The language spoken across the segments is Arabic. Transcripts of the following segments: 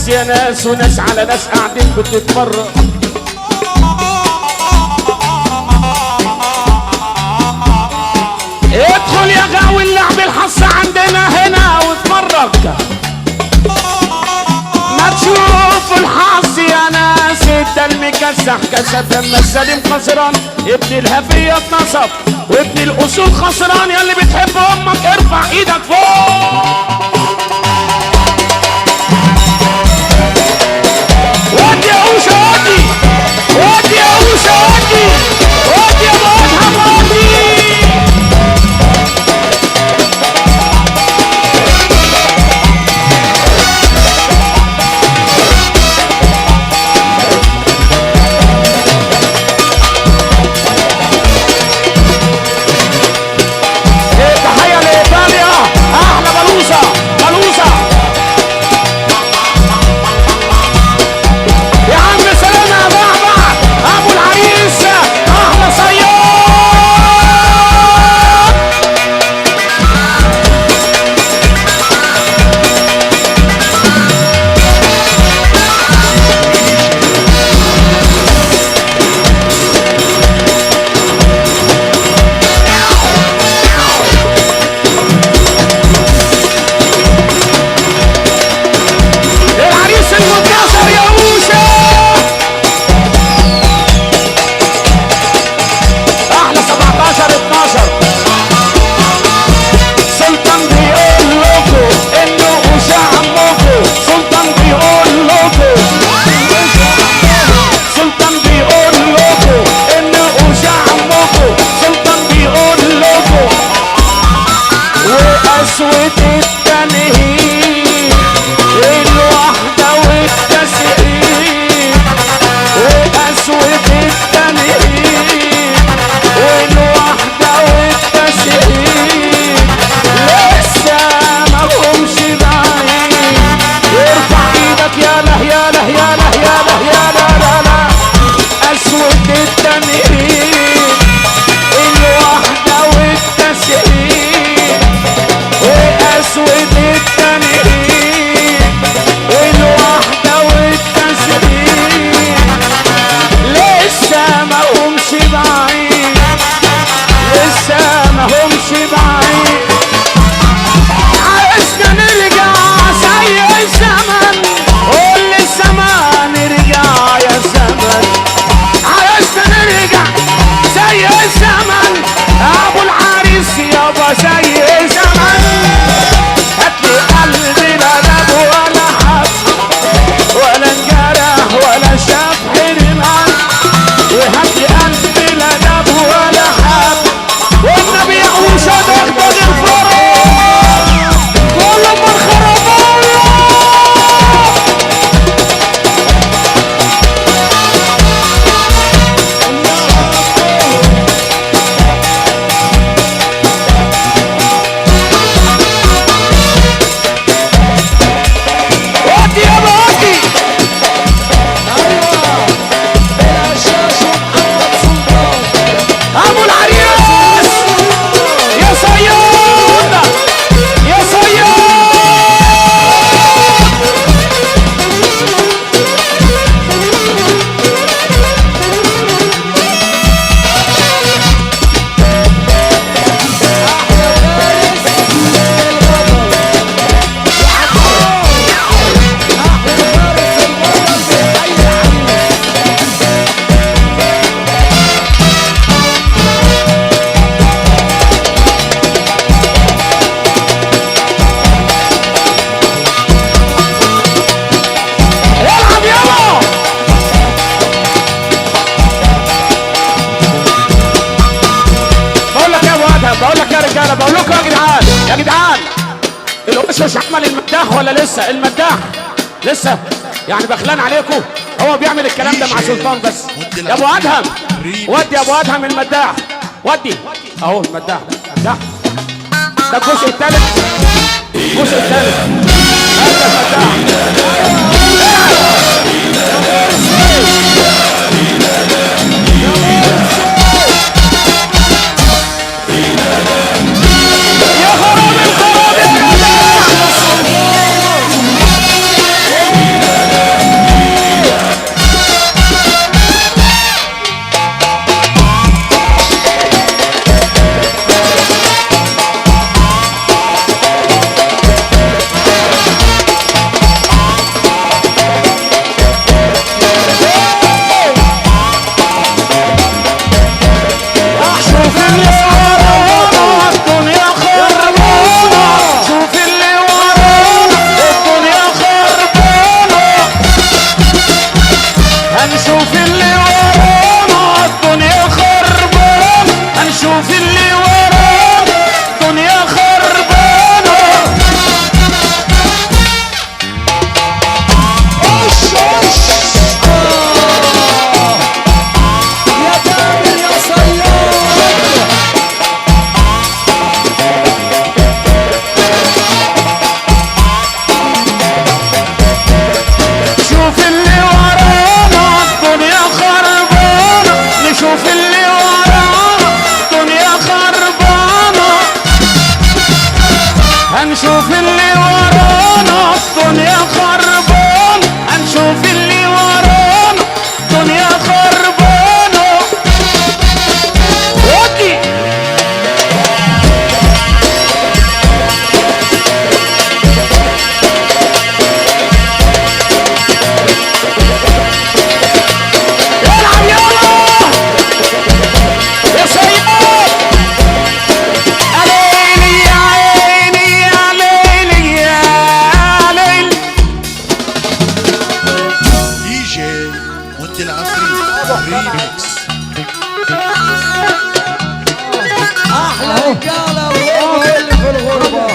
يا ناس وناس على ناس قاعدين بتتفرج. ادخل يا غاوي اللعب الحص عندنا هنا واتفرج. ما تشوف الحظ يا ناس ده المكسح كسب لما السليم خسران. ابن الهفية اتنصب وابن الاصول خسران. يا اللي بتحب امك ارفع ايدك فوق. ودي يا اوشا ودي، ودي يا اوشا ودي، ودي يا مدحم ودي. تحية لإيطاليا، أحلى بلوزة بلوزة. الوشوش عمل المداح ولا لسه؟ المداح لسه يعني بخلان عليكم. هو بيعمل الكلام ده مع سلطان بس. يا ابو ادهم ودي يا ابو ادهم المداح، ودي اهو المداح ده الجزء الثالث، الجزء الثالث هذا المداح. هنشوف اللي ورانا الدنيا خربان، هنشوف اللي ورانا الدنيا خربانة. ودي العب يلا يا سيد. احلى رجاله اللي في الغربه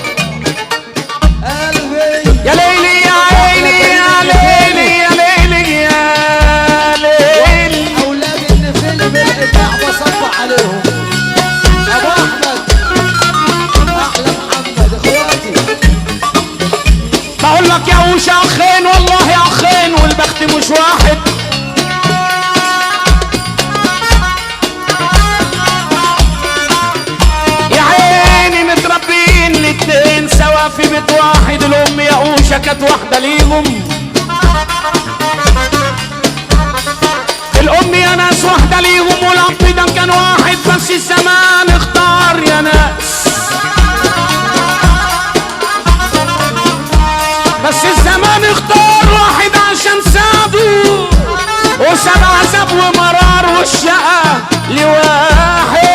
قلبي يا ليلي يا عيني يا ليلي يا ليلي يا ليلي. اولاد اللي في الابداع بصب عليهم. ابو احمد احلى محمد اخواتي. بقول لك يا وش اخين والله يا اخين والبخت مش واحد. الاتنين سوا في بيت واحد. الام يا اوشا كانت واحده ليهم. الام يا ناس واحده ليهم والاب ده كان واحد. بس الزمان اختار يا ناس، بس الزمان اختار واحد عشان سابه وساب عذاب ومرار والشقه لواحد.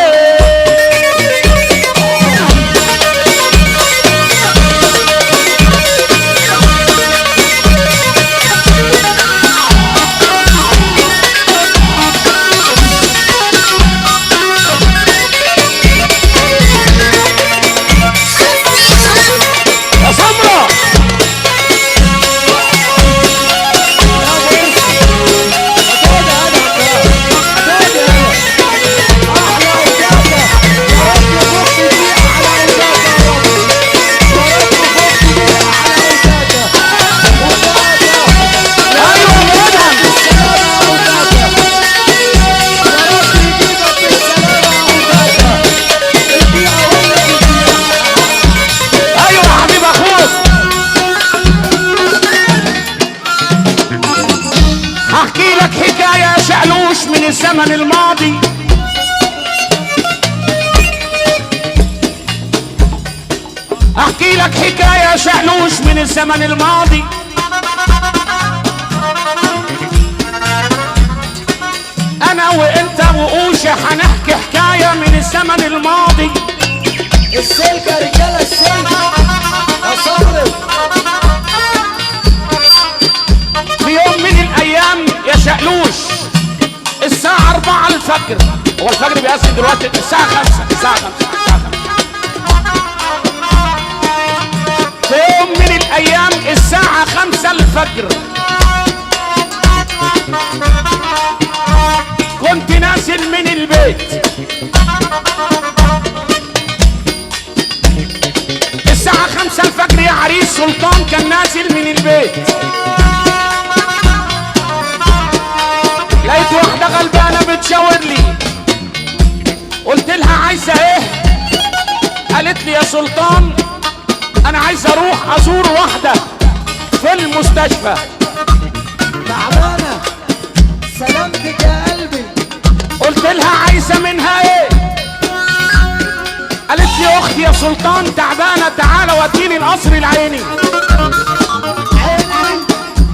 الزمن الماضي احكي لك حكاية شقلوش من الزمن الماضي. انا وانت وقوشة هنحكي حكاية من الزمن الماضي. السلك يا رجالة السلك اصرف. في يوم من الايام يا شقلوش الساعة 4 الفجر. هو الفجر بيأذن دلوقتي الساعة 5. في يوم من الايام الساعة 5 الفجر كنت نازل من البيت. الساعة 5 الفجر يا عريس سلطان كان نازل من البيت. لقيت واحدة غلبانة بتشاور لي. قلت لها عايزة ايه؟ قالت لي يا سلطان انا عايزة اروح ازور واحدة في المستشفى. تعبانة سلامتك يا قلبي. قلت لها عايزة منها ايه؟ قالت لي اختي يا سلطان تعبانة تعالى وديني القصر العيني.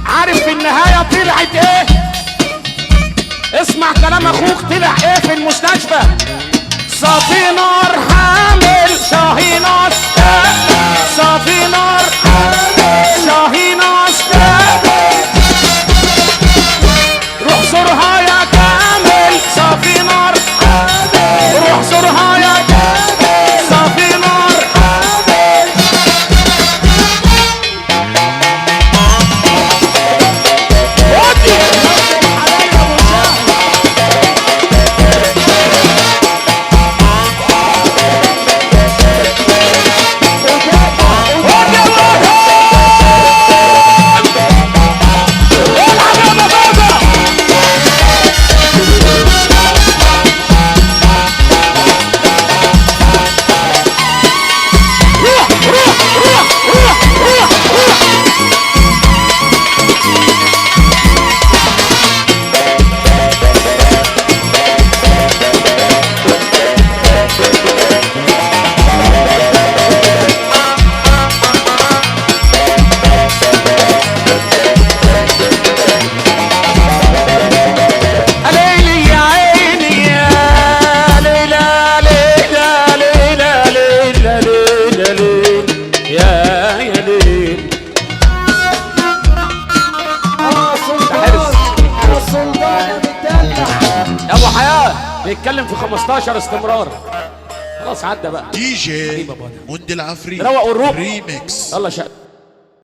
عارف في النهاية طلعت ايه؟ اسمع كلام اخوك طلع ايه في المستشفى. صافي نار حامل شاهيناس صافي نار شاهيناس روح زورها يا كامل صافي نار روح زورها يا كامل صافي نار. بيتكلم في 15 استمرار. خلاص عدى بقى. دي جي موند العفريت روقوا الروح. ريميكس. يلا شقة.